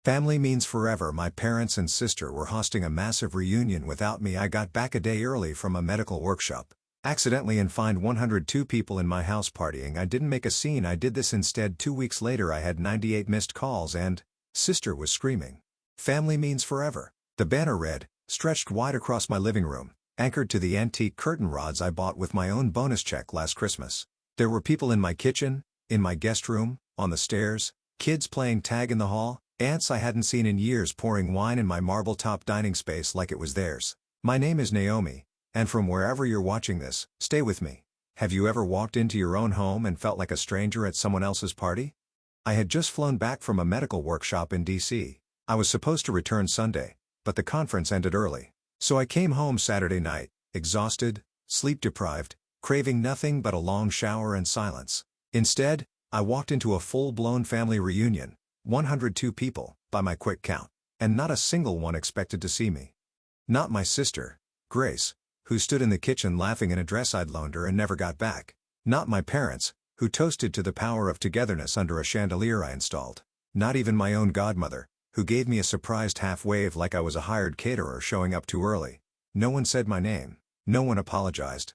Family means forever. My parents and sister were hosting a massive reunion without me. I got back a day early from a medical workshop. Accidentally and find 102 people in my house partying. I didn't make a scene, I did this instead. 2 weeks later I had 98 missed calls and sister was screaming. Family means forever. The banner read, stretched wide across my living room, anchored to the antique curtain rods I bought with my own bonus check last Christmas. There were people in my kitchen, in my guest room, on the stairs, kids playing tag in the hall, aunts I hadn't seen in years pouring wine in my marble-top dining space like it was theirs. My name is Naomi, and from wherever you're watching this, stay with me. Have you ever walked into your own home and felt like a stranger at someone else's party? I had just flown back from a medical workshop in DC. I was supposed to return Sunday, but the conference ended early. So I came home Saturday night, exhausted, sleep-deprived, craving nothing but a long shower and silence. Instead, I walked into a full-blown family reunion, 102 people, by my quick count, and not a single one expected to see me. Not my sister, Grace, who stood in the kitchen laughing in a dress I'd loaned her and never got back. Not my parents, who toasted to the power of togetherness under a chandelier I installed. Not even my own godmother, who gave me a surprised half-wave like I was a hired caterer showing up too early. No one said my name. No one apologized.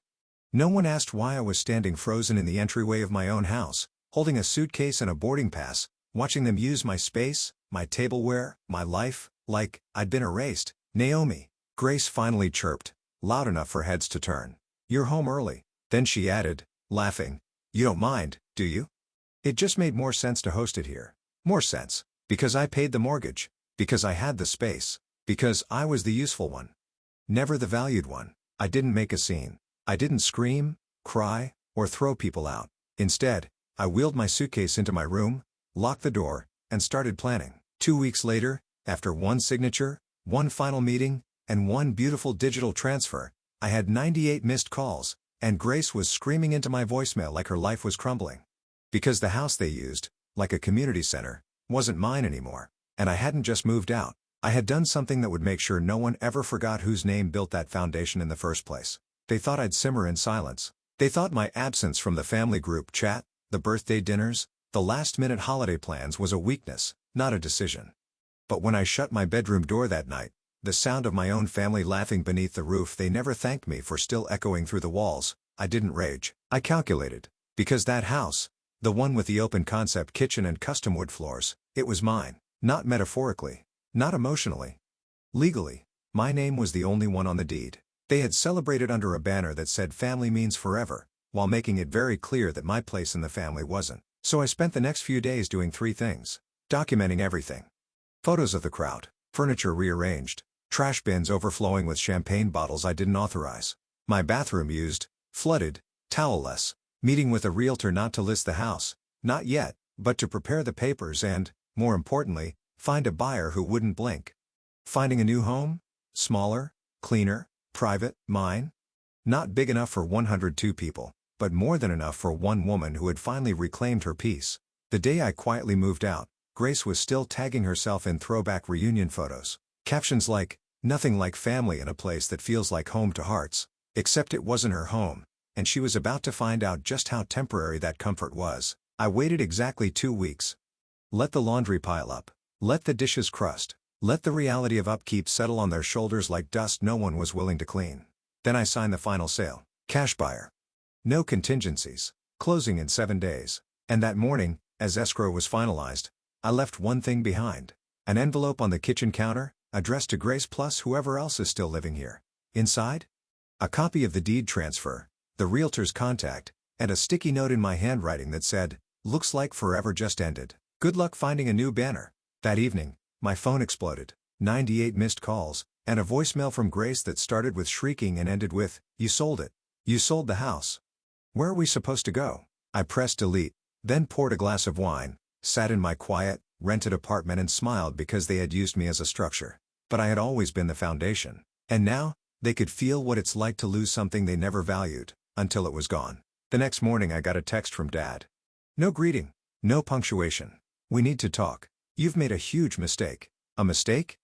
No one asked why I was standing frozen in the entryway of my own house, holding a suitcase and a boarding pass, watching them use my space, my tableware, my life, like I'd been erased. Naomi, Grace finally chirped, loud enough for heads to turn. You're home early. Then she added, laughing, you don't mind, do you? It just made more sense to host it here. More sense. Because I paid the mortgage. Because I had the space. Because I was the useful one. Never the valued one. I didn't make a scene. I didn't scream, cry, or throw people out. Instead, I wheeled my suitcase into my room, locked the door, and started planning. 2 weeks later, after one signature, one final meeting, and one beautiful digital transfer, I had 98 missed calls, and Grace was screaming into my voicemail like her life was crumbling. Because the house they used, like a community center, wasn't mine anymore, and I hadn't just moved out. I had done something that would make sure no one ever forgot whose name built that foundation in the first place. They thought I'd simmer in silence. They thought my absence from the family group chat, the birthday dinners, the last-minute holiday plans was a weakness, not a decision. But when I shut my bedroom door that night, the sound of my own family laughing beneath the roof they never thanked me for still echoing through the walls, I didn't rage. I calculated. Because that house, the one with the open-concept kitchen and custom wood floors, it was mine. Not metaphorically. Not emotionally. Legally, my name was the only one on the deed. They had celebrated under a banner that said family means forever, while making it very clear that my place in the family wasn't. So I spent the next few days doing 3 things. Documenting everything. Photos of the crowd, furniture rearranged, trash bins overflowing with champagne bottles I didn't authorize, my bathroom used, flooded, towel-less, meeting with a realtor not to list the house, not yet, but to prepare the papers and, more importantly, find a buyer who wouldn't blink. Finding a new home? Smaller, cleaner, private, mine? Not big enough for 102 people, but more than enough for one woman who had finally reclaimed her peace. The day I quietly moved out, Grace was still tagging herself in throwback reunion photos. Captions like, nothing like family in a place that feels like home to hearts. Except it wasn't her home, and she was about to find out just how temporary that comfort was. I waited exactly 2 weeks. Let the laundry pile up. Let the dishes crust. Let the reality of upkeep settle on their shoulders like dust no one was willing to clean. Then I signed the final sale. Cash buyer. No contingencies. Closing in 7 days. And that morning, as escrow was finalized, I left one thing behind. An envelope on the kitchen counter, addressed to Grace plus whoever else is still living here. Inside? A copy of the deed transfer, the realtor's contact, and a sticky note in my handwriting that said, "Looks like forever just ended. Good luck finding a new banner." That evening, my phone exploded. 98 missed calls, and a voicemail from Grace that started with shrieking and ended with, "You sold it. You sold the house. Where are we supposed to go?" I pressed delete, then poured a glass of wine, sat in my quiet, rented apartment and smiled because they had used me as a structure. But I had always been the foundation. And now, they could feel what it's like to lose something they never valued, until it was gone. The next morning I got a text from Dad. No greeting. No punctuation. "We need to talk. You've made a huge mistake." A mistake?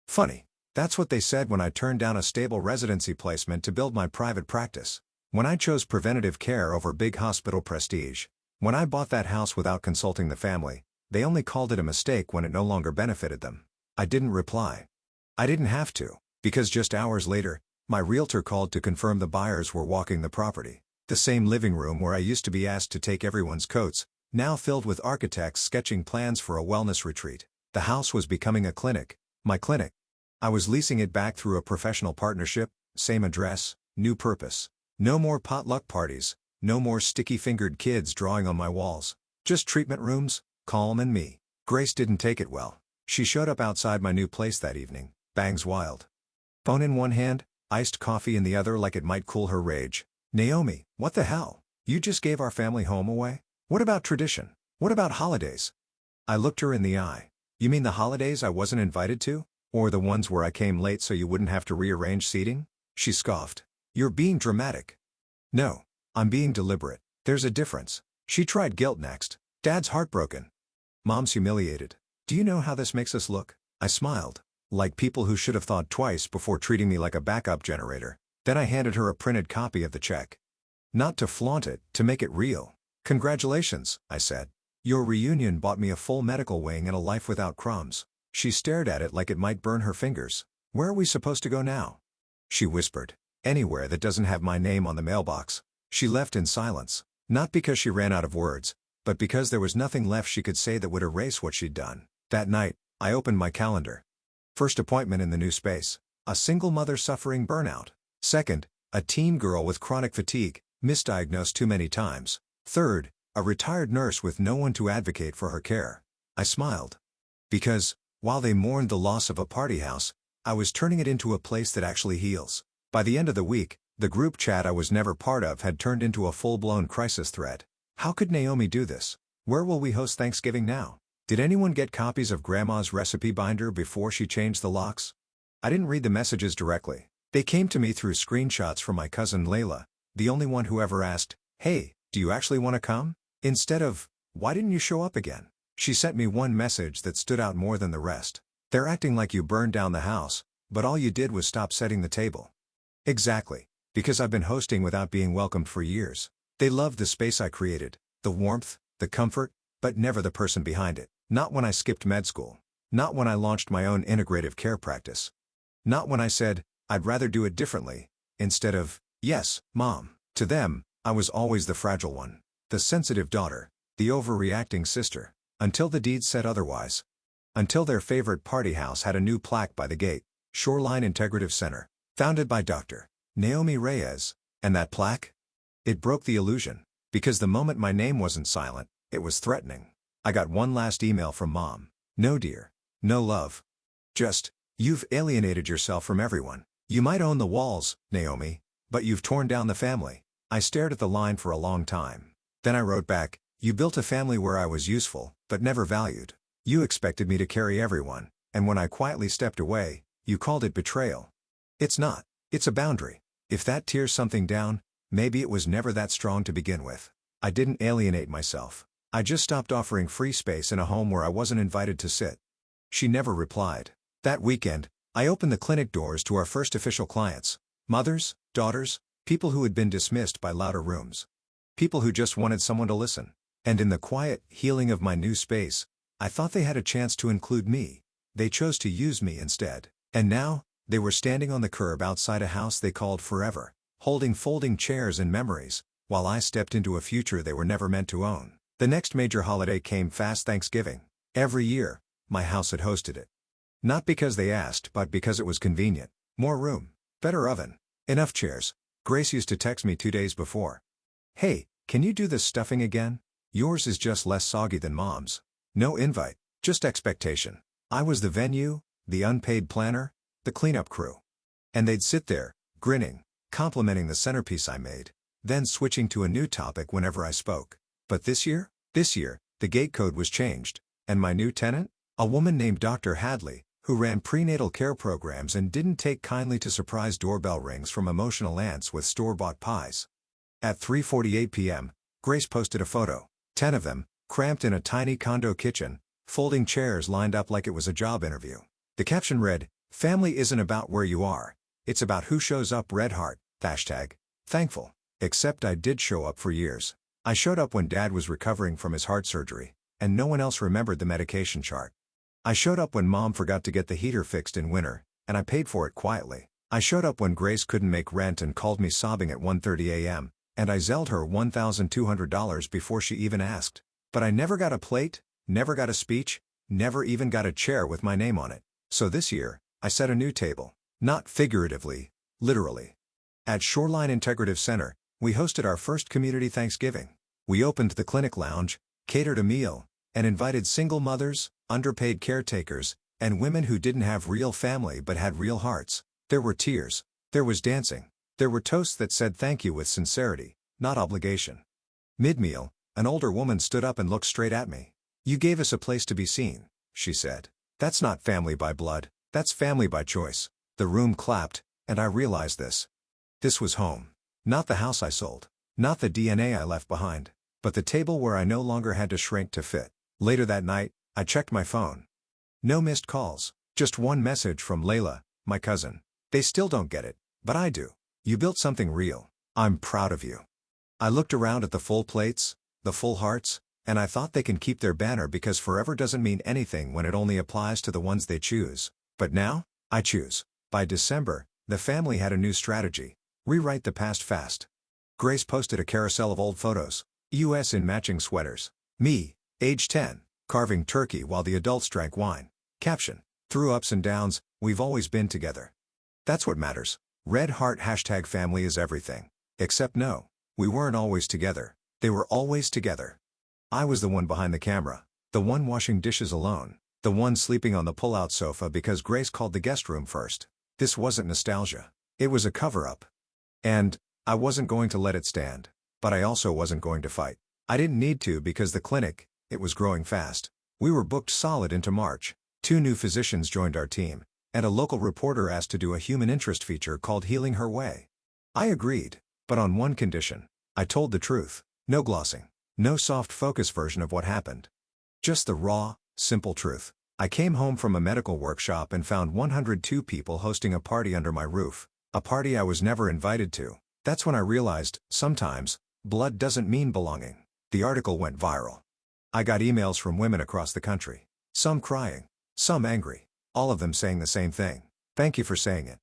Funny. That's what they said when I turned down a stable residency placement to build my private practice. When I chose preventative care over big hospital prestige. When I bought that house without consulting the family. They only called it a mistake when it no longer benefited them. I didn't reply. I didn't have to, because just hours later, my realtor called to confirm the buyers were walking the property. The same living room where I used to be asked to take everyone's coats, now filled with architects sketching plans for a wellness retreat. The house was becoming a clinic, my clinic. I was leasing it back through a professional partnership, same address, new purpose. No more potluck parties, no more sticky-fingered kids drawing on my walls. Just treatment rooms, calm and me. Grace didn't take it well. She showed up outside my new place that evening, bangs wild. Phone in one hand, iced coffee in the other like it might cool her rage. Naomi, what the hell? You just gave our family home away? What about tradition? What about holidays? I looked her in the eye. You mean the holidays I wasn't invited to? Or the ones where I came late so you wouldn't have to rearrange seating? She scoffed. You're being dramatic. No, I'm being deliberate. There's a difference. She tried guilt next. Dad's heartbroken. Mom's humiliated. Do you know how this makes us look? I smiled. Like people who should have thought twice before treating me like a backup generator. Then I handed her a printed copy of the check. Not to flaunt it, to make it real. Congratulations, I said. Your reunion bought me a full medical wing and a life without crumbs. She stared at it like it might burn her fingers. Where are we supposed to go now? She whispered. Anywhere that doesn't have my name on the mailbox. She left in silence. Not because she ran out of words, but because there was nothing left she could say that would erase what she'd done. That night, I opened my calendar. First appointment in the new space. A single mother suffering burnout. Second, a teen girl with chronic fatigue, misdiagnosed too many times. Third, a retired nurse with no one to advocate for her care. I smiled. Because, while they mourned the loss of a party house, I was turning it into a place that actually heals. By the end of the week, the group chat I was never part of had turned into a full-blown crisis thread. How could Naomi do this? Where will we host Thanksgiving now? Did anyone get copies of Grandma's recipe binder before she changed the locks? I didn't read the messages directly. They came to me through screenshots from my cousin Layla, the only one who ever asked, "Hey, do you actually want to come?" Instead of, "Why didn't you show up again?" She sent me one message that stood out more than the rest. They're acting like you burned down the house, but all you did was stop setting the table. Exactly. Because I've been hosting without being welcomed for years. They loved the space I created, the warmth, the comfort, but never the person behind it. Not when I skipped med school. Not when I launched my own integrative care practice. Not when I said, I'd rather do it differently, instead of, yes, Mom. To them, I was always the fragile one. The sensitive daughter. The overreacting sister. Until the deed said otherwise. Until their favorite party house had a new plaque by the gate, Shoreline Integrative Center, founded by Dr. Naomi Reyes. And that plaque? It broke the illusion. Because the moment my name wasn't silent, it was threatening. I got one last email from Mom. No dear. No love. Just, you've alienated yourself from everyone. You might own the walls, Naomi, but you've torn down the family. I stared at the line for a long time. Then I wrote back, you built a family where I was useful, but never valued. You expected me to carry everyone, and when I quietly stepped away, you called it betrayal. It's not. It's a boundary. If that tears something down, maybe it was never that strong to begin with. I didn't alienate myself. I just stopped offering free space in a home where I wasn't invited to sit. She never replied. That weekend, I opened the clinic doors to our first official clients. Mothers, daughters, people who had been dismissed by louder rooms. People who just wanted someone to listen. And in the quiet healing of my new space, I thought they had a chance to include me. They chose to use me instead. And now, they were standing on the curb outside a house they called forever, holding folding chairs and memories, while I stepped into a future they were never meant to own. The next major holiday came fast: Thanksgiving. Every year, my house had hosted it. Not because they asked, but because it was convenient. More room, better oven, enough chairs. Grace used to text me 2 days before. Hey, can you do this stuffing again? Yours is just less soggy than Mom's. No invite, just expectation. I was the venue, the unpaid planner, the cleanup crew. And they'd sit there, grinning, complimenting the centerpiece I made, then switching to a new topic whenever I spoke. But this year, the gate code was changed, and my new tenant? A woman named Dr. Hadley, who ran prenatal care programs and didn't take kindly to surprise doorbell rings from emotional aunts with store-bought pies. At 3:48 p.m., Grace posted a photo, 10 of them, cramped in a tiny condo kitchen, folding chairs lined up like it was a job interview. The caption read, "Family isn't about where you are, it's about who shows up." Red heart, #thankful. Except I did show up for years. I showed up when Dad was recovering from his heart surgery. and no one else remembered the medication chart. I showed up when Mom forgot to get the heater fixed in winter, and I paid for it quietly. I showed up when Grace couldn't make rent and called me sobbing at 1:30 a.m., and I zelled her $1,200 before she even asked. But I never got a plate, never got a speech, never even got a chair with my name on it. So this year, I set a new table. Not figuratively, literally. At Shoreline Integrative Center, we hosted our first community Thanksgiving. We opened the clinic lounge, catered a meal, and invited single mothers, underpaid caretakers, and women who didn't have real family but had real hearts. There were tears. There was dancing. There were toasts that said thank you with sincerity, not obligation. Mid-meal, an older woman stood up and looked straight at me. "You gave us a place to be seen," she said. "That's not family by blood, that's family by choice." The room clapped, and I realized this. This was home. Not the house I sold. Not the DNA I left behind. But the table where I no longer had to shrink to fit. Later that night, I checked my phone. No missed calls. Just one message from Layla, my cousin. "They still don't get it, but I do. You built something real. I'm proud of you." I looked around at the full plates, the full hearts, and I thought they can keep their banner because forever doesn't mean anything when it only applies to the ones they choose. But now, I choose. By December, the family had a new strategy. Rewrite the past fast. Grace posted a carousel of old photos. US in matching sweaters. Me, age 10, carving turkey while the adults drank wine. Caption: "Through ups and downs, we've always been together." That's what matters. Red heart # family is everything. Except no, we weren't always together. They were always together. I was the one behind the camera. The one washing dishes alone. The one sleeping on the pull-out sofa because Grace called the guest room first. This wasn't nostalgia. It was a cover-up. And I wasn't going to let it stand. But I also wasn't going to fight. I didn't need to because the clinic, it was growing fast. We were booked solid into March. 2 new physicians joined our team, and a local reporter asked to do a human interest feature called Healing Her Way. I agreed, but on one condition. I told the truth. No glossing. No soft focus version of what happened. Just the raw, simple truth. I came home from a medical workshop and found 102 people hosting a party under my roof. A party I was never invited to. That's when I realized, sometimes, blood doesn't mean belonging. The article went viral. I got emails from women across the country. Some crying. Some angry. All of them saying the same thing. "Thank you for saying it."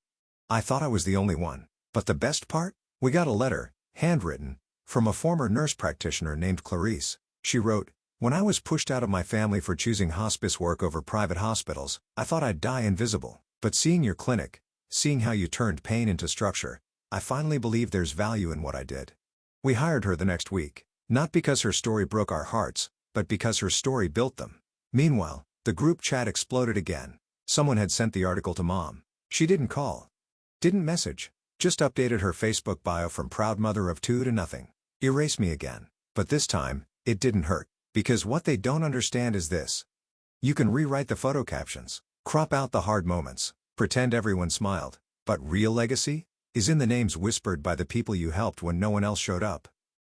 I thought I was the only one. But the best part? We got a letter, handwritten, from a former nurse practitioner named Clarice. She wrote, "When I was pushed out of my family for choosing hospice work over private hospitals, I thought I'd die invisible. But seeing your clinic, seeing how you turned pain into structure, I finally believe there's value in what I did." We hired her the next week. Not because her story broke our hearts, but because her story built them. Meanwhile, the group chat exploded again. Someone had sent the article to Mom. She didn't call. Didn't message. Just updated her Facebook bio from proud mother of 2 to nothing. Erase me again. But this time, it didn't hurt. Because what they don't understand is this. You can rewrite the photo captions. Crop out the hard moments. Pretend everyone smiled. But real legacy is in the names whispered by the people you helped when no one else showed up.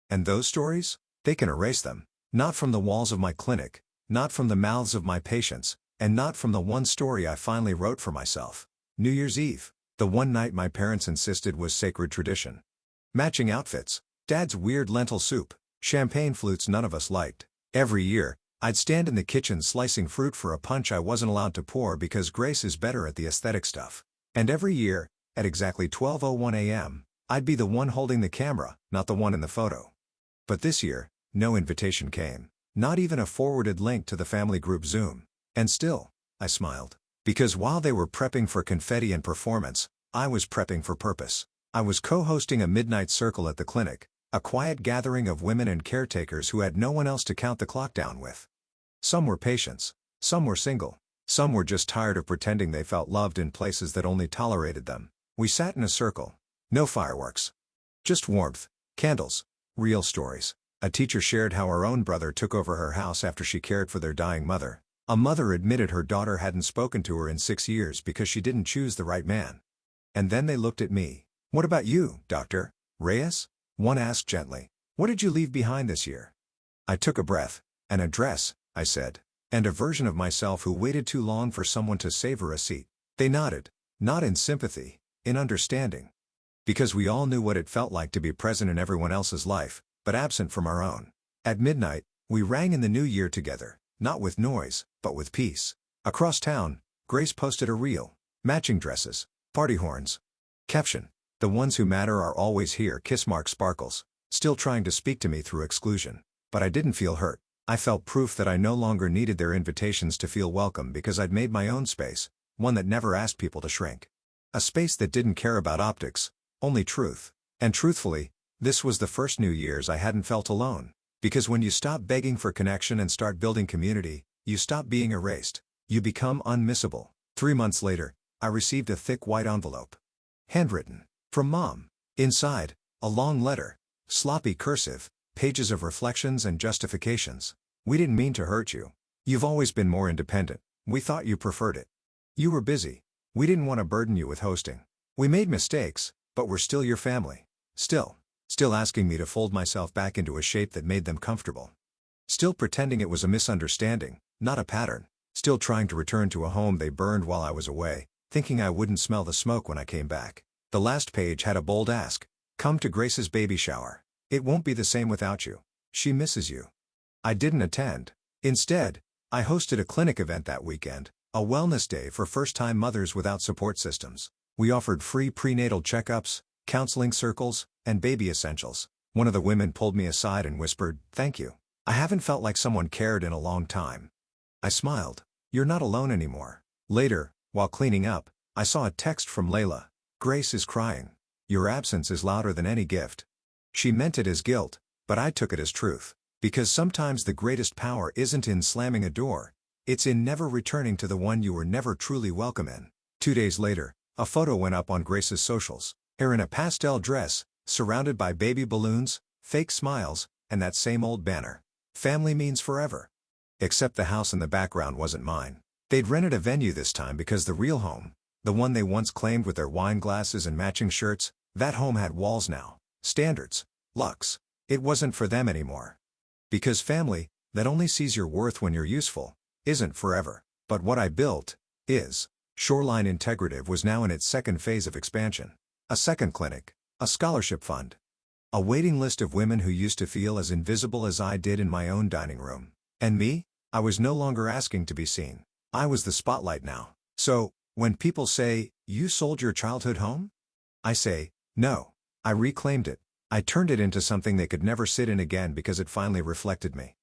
And those stories? They can erase them. Not from the walls of my clinic, not from the mouths of my patients, and not from the one story I finally wrote for myself. New Year's Eve. The one night my parents insisted was sacred tradition. Matching outfits. Dad's weird lentil soup. Champagne flutes none of us liked. Every year, I'd stand in the kitchen slicing fruit for a punch I wasn't allowed to pour because Grace is better at the aesthetic stuff. And every year, at exactly 12:01 a.m., I'd be the one holding the camera, not the one in the photo. But this year, no invitation came. Not even a forwarded link to the family group Zoom. And still, I smiled. Because while they were prepping for confetti and performance, I was prepping for purpose. I was co-hosting a midnight circle at the clinic, a quiet gathering of women and caretakers who had no one else to count the clock down with. Some were patients. Some were single. Some were just tired of pretending they felt loved in places that only tolerated them. We sat in a circle. No fireworks. Just warmth. Candles. Real stories. A teacher shared how her own brother took over her house after she cared for their dying mother. A mother admitted her daughter hadn't spoken to her in 6 years because she didn't choose the right man. And then they looked at me. "What about you, Dr. Reyes?" One asked gently. "What did you leave behind this year?" I took a breath. "An address," I said. "And a version of myself who waited too long for someone to save her a seat." They nodded. Not in sympathy, in understanding. Because we all knew what it felt like to be present in everyone else's life, but absent from our own. At midnight, We rang in the new year together, not with noise, but with peace. Across town, Grace posted a reel. Matching dresses, party horns. Caption: the ones who matter are always here. Kiss mark sparkles. Still trying to speak to me through exclusion. But I didn't feel hurt. I felt proof that I no longer needed their invitations to feel welcome because I'd made my own space, one that never asked people to shrink. A space that didn't care about optics, only truth. And truthfully, this was the first New Year's I hadn't felt alone. Because when you stop begging for connection and start building community, you stop being erased. You become unmissable. 3 months later, I received a thick white envelope. Handwritten. From Mom. Inside, a long letter. Sloppy cursive, pages of reflections and justifications. We didn't mean to hurt you. You've always been more independent. We thought you preferred it. You were busy. We didn't want to burden you with hosting. We made mistakes, but we're still your family. Still asking me to fold myself back into a shape that made them comfortable. Still pretending it was a misunderstanding, not a pattern. Still trying to return to a home they burned while I was away, thinking I wouldn't smell the smoke when I came back. The last page had a bold ask. Come to Grace's baby shower. It won't be the same without you. She misses you. I didn't attend. Instead, I hosted a clinic event that weekend, a wellness day for first-time mothers without support systems. We offered free prenatal checkups, counseling circles, and baby essentials. One of the women pulled me aside and whispered, "Thank you. I haven't felt like someone cared in a long time." I smiled. You're not alone anymore. Later, while cleaning up, I saw a text from Layla. Grace is crying. Your absence is louder than any gift. She meant it as guilt, but I took it as truth. Because sometimes the greatest power isn't in slamming a door, it's in never returning to the one you were never truly welcome in. 2 days later, a photo went up on Grace's socials. Her in a pastel dress, surrounded by baby balloons, fake smiles, and that same old banner. Family means forever. Except the house in the background wasn't mine. They'd rented a venue this time because the real home, the one they once claimed with their wine glasses and matching shirts, that home had walls now. Standards. Luxe. It wasn't for them anymore. Because family, that only sees your worth when you're useful, isn't forever. But what I built, is. Shoreline Integrative was now in its second phase of expansion. A second clinic. A scholarship fund. A waiting list of women who used to feel as invisible as I did in my own dining room. And me? I was no longer asking to be seen. I was the spotlight now. So, when people say, "You sold your childhood home?" I say, "No. I reclaimed it. I turned it into something they could never sit in again because it finally reflected me."